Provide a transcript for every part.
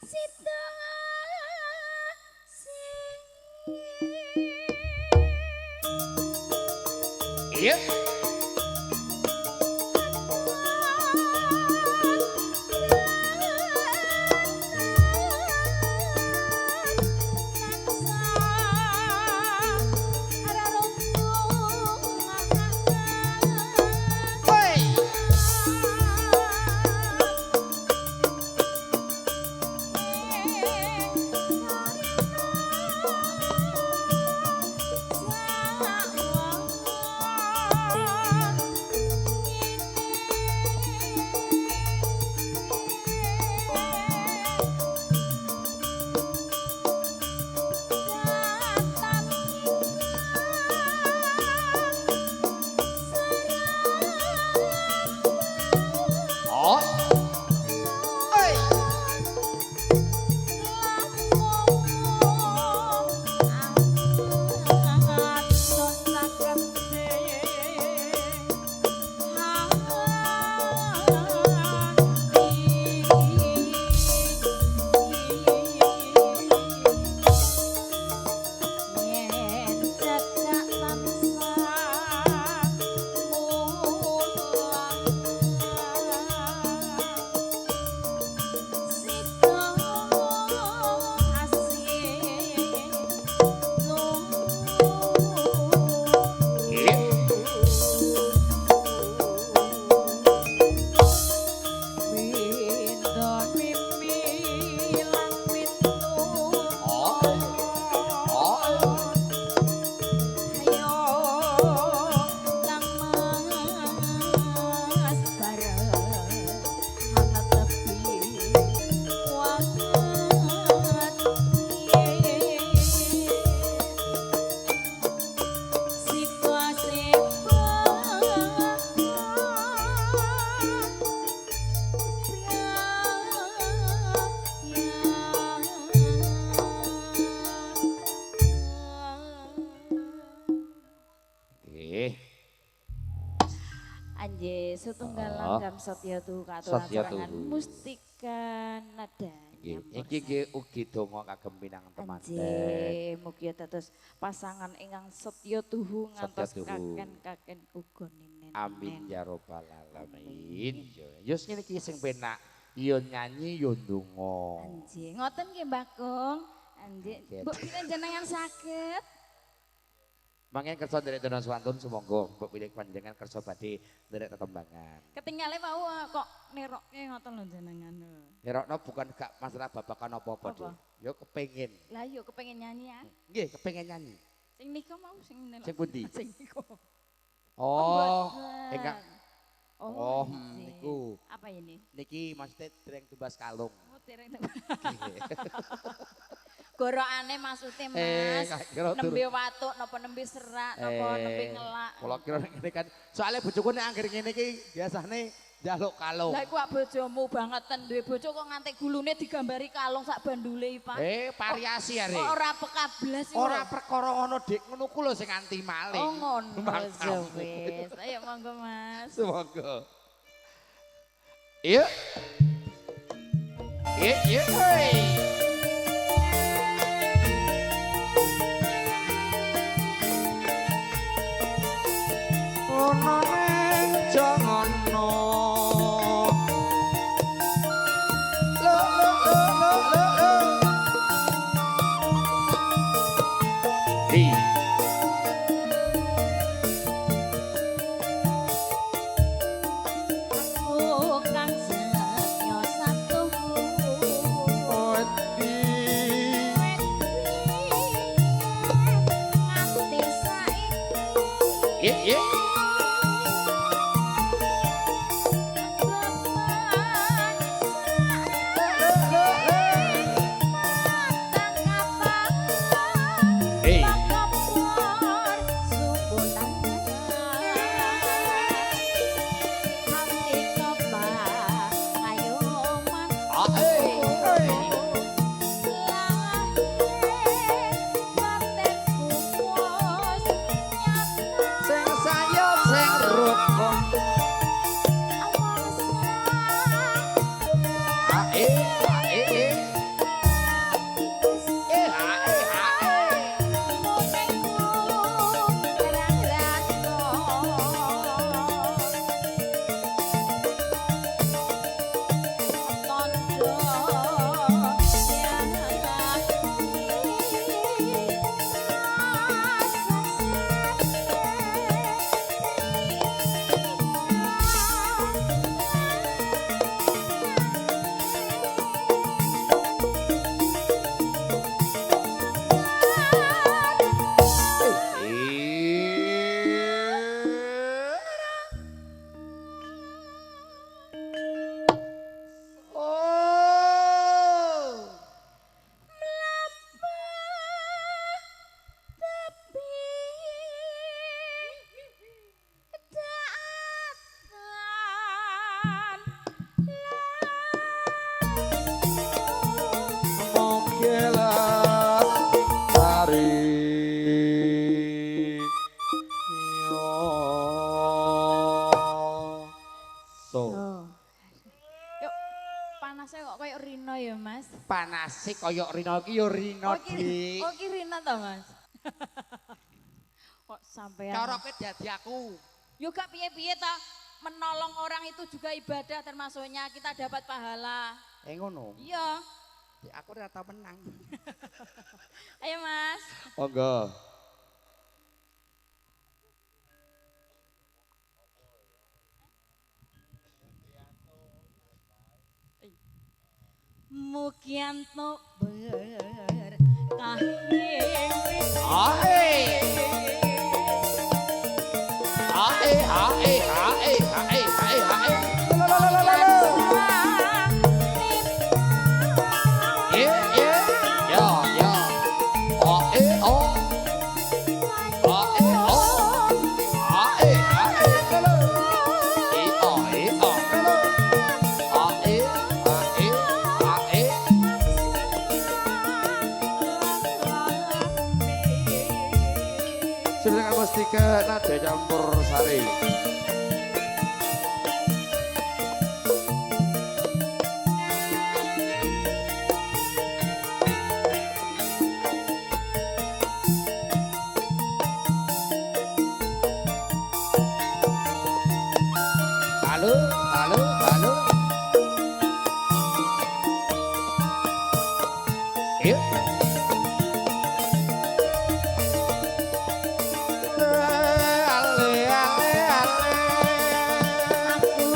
Sita Iya. Setunggal langgam Satya tuh katurakan mustika nada. Iki ge ugi donga kagem pinangan temanten. Nggih, mugi dados pasangan ingkang setya tuhu ngantos kaken uga ninen. Amin ya rabbal alamin. Yus niki sing penak ya nyanyi ya ndonga. Nggih, ngoten nggih Mbah Kong. Nggih, mbok pinten jenengan saged? Mangke kersa nderek Dono Swantun sumangga mbok pilih panjenengan kersa badhe nderek tetembangan. Ketinggalan wau kok nerokke ngoten lho jenengan. Nerokno bukan gak masalah babakan apa-apa, Dik. Ya kepengin. Lah yo kepengin nyanyi ya. Nggih, kepengin nyanyi. Sing nika mau sing nelok. Sing pundi? Sing nika. Oh, ingkang Oh, niku. Apa ini? Niki maksudnya dereng tumbas kalung. Oh, dereng gorokane maksude Mas. Nembe watuk napa nembe serak napa nembe ngelak. Kula kira ngene kan soalnya bojoku nek anggere ngene iki biasane njaluk kalung. Lah iku bojomu bangeten duwe bojo kok nganti gulune digambari kalung sak bandule Pak. Variasi are. Ora peka blas iki. Ora perkara ngono Dik, ngono ku lho sing anti maling. Oh ngono wis. Ayo monggo Mas. Semoga. Iya. Iya, hei. Ono ning jangan no. Sing sayo asik koyok Rino iki yo Rino Dik. Oh ki Rina to Mas. Kok sampean. Coroke dadi aku. Yo gak piye-piye ta. Menolong orang itu juga ibadah termasuknya kita dapat pahala. Ngono. Iya. Dik aku ora tau menang. Ayo Mas. Monggo. Mugianto berkah Ae. Ae, ae, ae, ae, ae, ae. Ya, ya. Ae, oh. Ae, oh. Ae, ae. Oh, oh. Ae, ae, ae. Silakan Mustika nada campur sari. Halo, halo, halo. Yuk. Ale, ale, ale. aku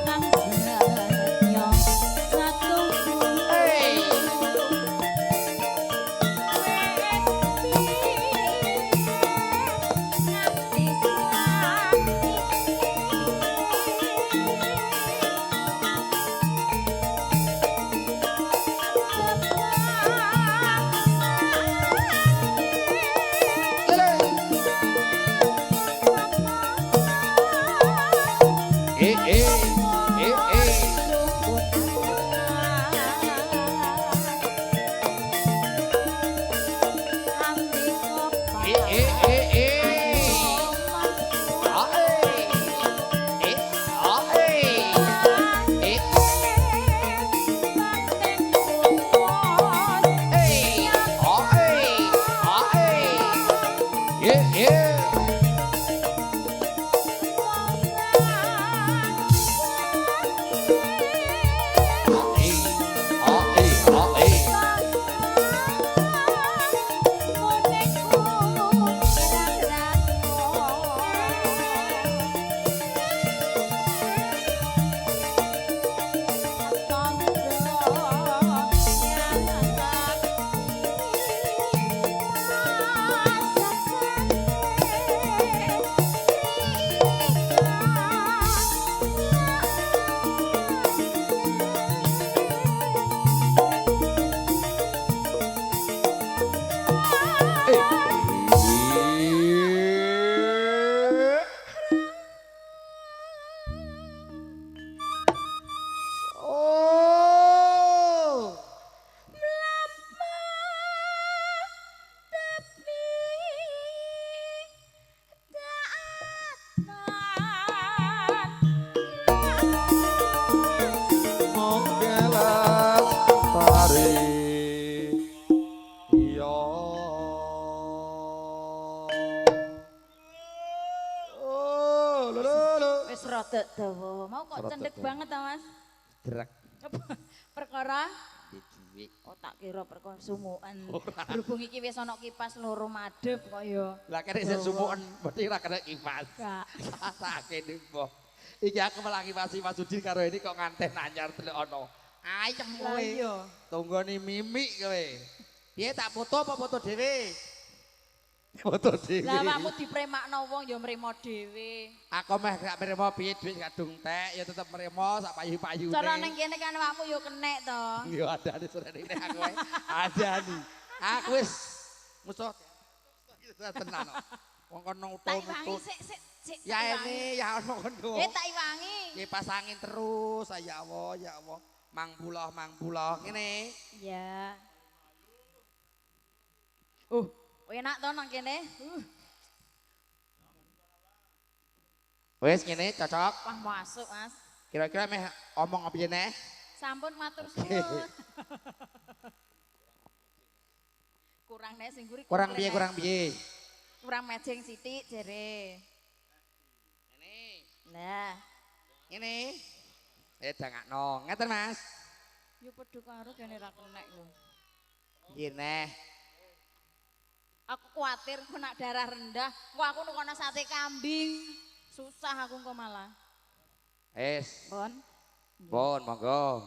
kang setyo satu Hey. Eh, eh, eh, eh. Eh, eh, eh, eh. Ah, eh. Eh, ah, eh. Eh, eh. Ah, eh. Ah, eh. Yeah, yeah. Ah, eh. Ah, eh. Oh. Monggelas tari yo. Oh, lho. Wis rada dawa. Mau kok Rada cendek dawa. banget ta Mas? Drak Perkara dicuwik. oh tak kira perkara sumuken. Berhubung iki wis ana kipas loro madhep kok ya. Lah kene sing sumuken berarti ora kena kipas. Gak. Sakene mbok. Iki aku malah kipasi Mas Udin karo ini kok nganten anyar delok ono. Ayem Lah kowe. iya. Tunggone mimik kowe. Piye tak foto apa foto dhewe? Foto dhewe. Lah awakmu dipremakno wong ya mremo dhewe. Aku meh gak mremo piye dhuwit kadung tek ya tetep mremo sak payu-payune. Cara ning kene kan awakmu ya kenek to. Yo adane sore ini aku ae. Adani. Aku wis musuh tenan kok. Wong kono Tak iwangi utut. sik. Ya ini ya ono kono. Tak iwangi. Kipas angin terus ya Allah ya Allah. Mang buloh ngene. Ya. Enak to nang kene. Wes ngene cocok. Wah masuk Mas. Kira-kira meh omong apa neh? Sampun matur suwun. Kurang nek sing mburi. Kurang piye kurang piye? Kurang mejeng sithik jere. Ini. Lah, Ini. Dangakno. Ngeten Mas. yo padha karo kene ra kenek lho. Nggih neh. Aku kuatir aku nak darah rendah, kok aku nukono sate kambing. Susah aku kok malah. Pon, monggo.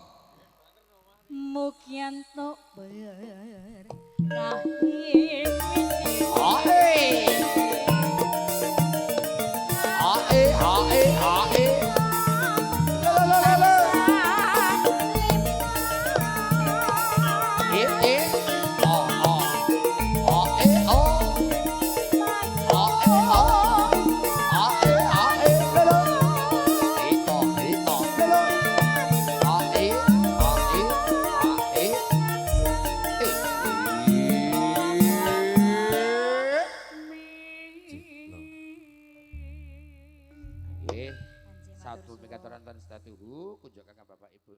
Mugianto ber lahir. Ae. Ae, ae, ae. Satu mikatoran tan statuhu kunjuk kakak bapak ibu